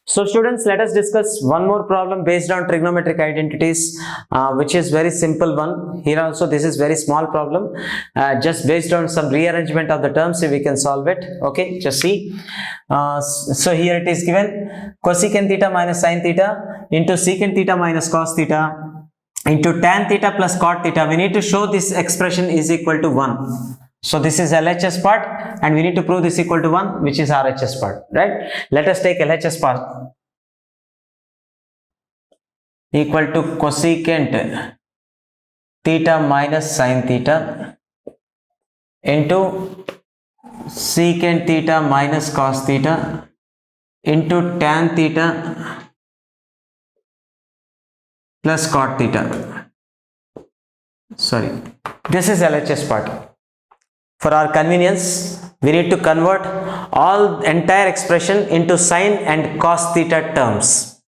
So students, let us discuss one more problem based on trigonometric identities, which is very simple one. Here also this is very small problem, just based on some rearrangement of the terms we can solve it. Okay, just see. So here it is given cosecant theta minus sin theta into secant theta minus cos theta into tan theta plus cot theta. We need to show this expression is equal to 1. So this is LHS part and we need to prove this equal to 1, which is RHS part, right? Let us take LHS part equal to cosecant theta minus sin theta into secant theta minus cos theta into tan theta plus cot theta. Sorry, this is LHS part. For our convenience, we need to convert all entire expression into sin and cos theta terms.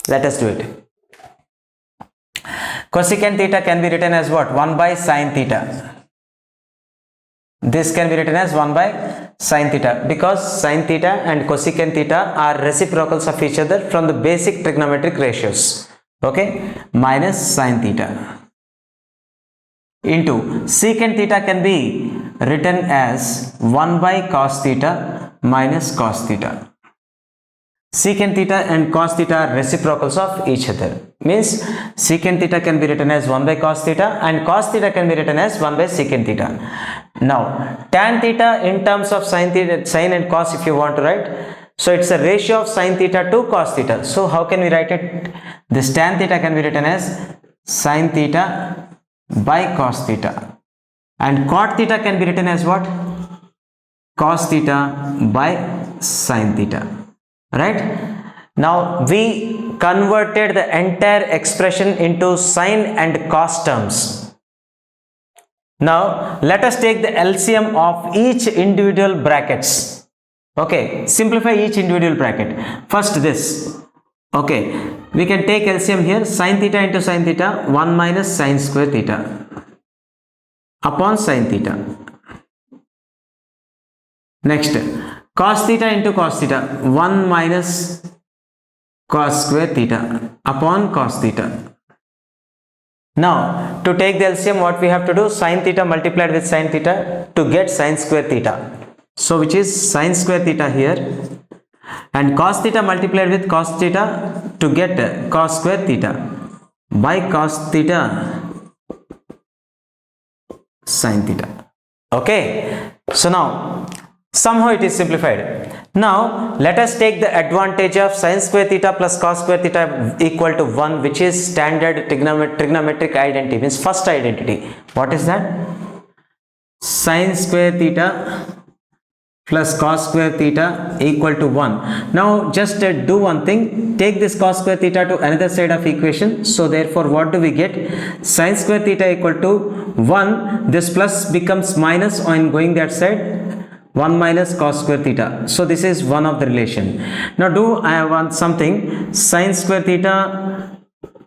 Let us do it. Cosecant theta can be written as what? 1 by sin theta. This can be written as 1 by sin theta because sin theta and cosecant theta are reciprocals of each other from the basic trigonometric ratios. Okay, minus sin theta into secant theta can be written as 1 by cos theta minus cos theta. Secant theta and cos theta are reciprocals of each other. Means secant theta can be written as 1 by cos theta and cos theta can be written as 1 by secant theta. Now tan theta in terms of sin and cos if you want to write. So it's a ratio of sin theta to cos theta. So how can we write it? This tan theta can be written as sin theta by cos theta and cot theta can be written as what? Cos theta by sin theta, right? Now we converted the entire expression into sin and cos terms. Now let us take the LCM of each individual brackets. Okay, simplify each individual bracket. First this. Okay, we can take LCM here. Sin theta into sin theta, 1 minus sin square theta upon sin theta. Next, cos theta into cos theta, 1 minus cos square theta upon cos theta. Now, to take the LCM, what we have to do? Sin theta multiplied with sin theta to get sin square theta. So, which is sin square theta here, and cos theta multiplied with cos theta to get cos square theta by cos theta sin theta. Okay, so now somehow it is simplified. Now let us take the advantage of sin square theta plus cos square theta equal to 1, which is standard trigonometric identity, means first identity. What is that? Sin square theta plus cos square theta equal to 1. Now just do one thing, take this cos square theta to another side of equation. So therefore what do we get? Sin square theta equal to 1, this plus becomes minus on going that side, 1 minus cos square theta. So this is one of the relation. Now I want something, sin square theta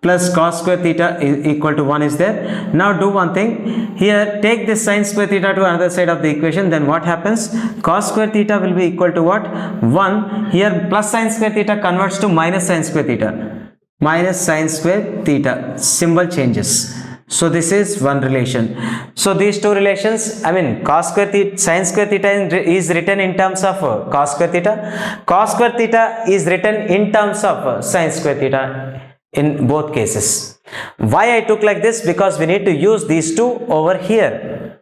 plus cos square theta is equal to 1 is there. Now do one thing, here take this sin square theta to another side of the equation, then what happens? Cos square theta will be equal to what? 1. Here plus sin square theta converts to minus sin square theta. Minus sin square theta, symbol changes. So this is one relation. So these two relations, I mean cos square theta, sin square theta is written in terms of cos square theta. Cos square theta is written in terms of sin square theta in both cases. Why I took like this? Because we need to use these two over here.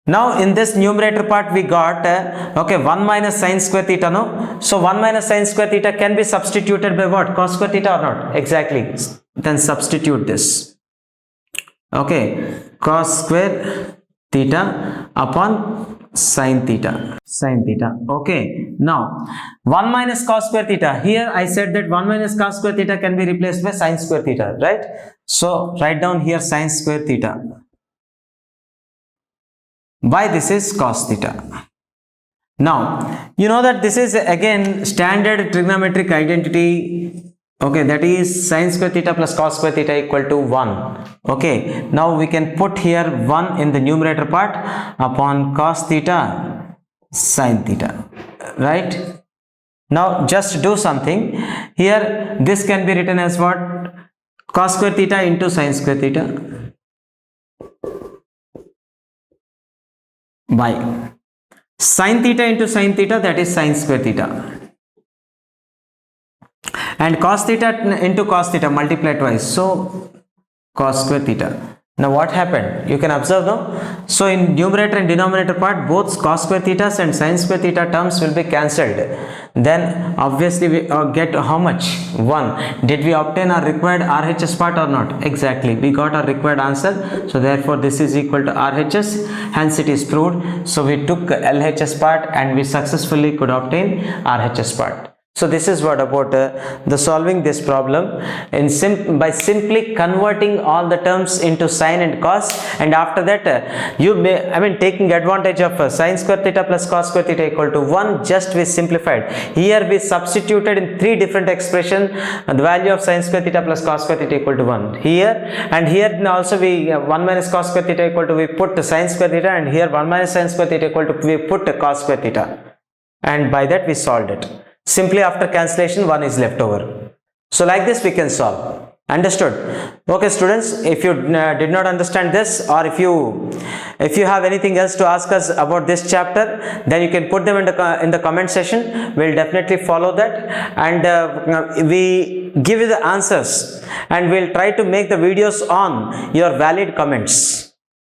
Now in this numerator part we got okay, 1 minus sin square theta, no? So 1 minus sin square theta can be substituted by what? Cos square theta or not? Exactly. Then substitute this. Okay, cos square theta upon sin theta. Sin theta. Okay, now 1 minus cos square theta. Here I said that 1 minus cos square theta can be replaced by sin square theta, right? So write down here sin square theta. By this is cos theta. Now you know that this is again standard trigonometric identity. Okay, that is sin square theta plus cos square theta equal to 1. Okay, now we can put here 1 in the numerator part upon cos theta sin theta, right? Now just do something here. This can be written as what? Cos square theta into sin square theta by sin theta into sin theta, that is sin square theta, and cos theta into cos theta, multiply twice, so cos square theta. Now what happened? You can observe now. So in numerator and denominator part, both cos square theta and sin square theta terms will be cancelled. Then obviously we get how much? 1. Did we obtain our required RHS part or not? Exactly, we got our required answer. So therefore this is equal to RHS, hence it is proved. So we took LHS part and we successfully could obtain RHS part. So this is what about the solving this problem in by simply converting all the terms into sin and cos, and after that you may, taking advantage of sin square theta plus cos square theta equal to 1, just we simplified. Here we substituted in 3 different expression the value of sin square theta plus cos square theta equal to 1 here, and here also we 1 minus cos square theta equal to, we put sin square theta, and here 1 minus sin square theta equal to, we put cos square theta, and by that we solved it. Simply after cancellation 1 is left over. So like this we can solve. Understood? Okay students, if you did not understand this, or if you have anything else to ask us about this chapter, then you can put them in the comment section. We'll definitely follow that, and we give you the answers, and we'll try to make the videos on your valid comments.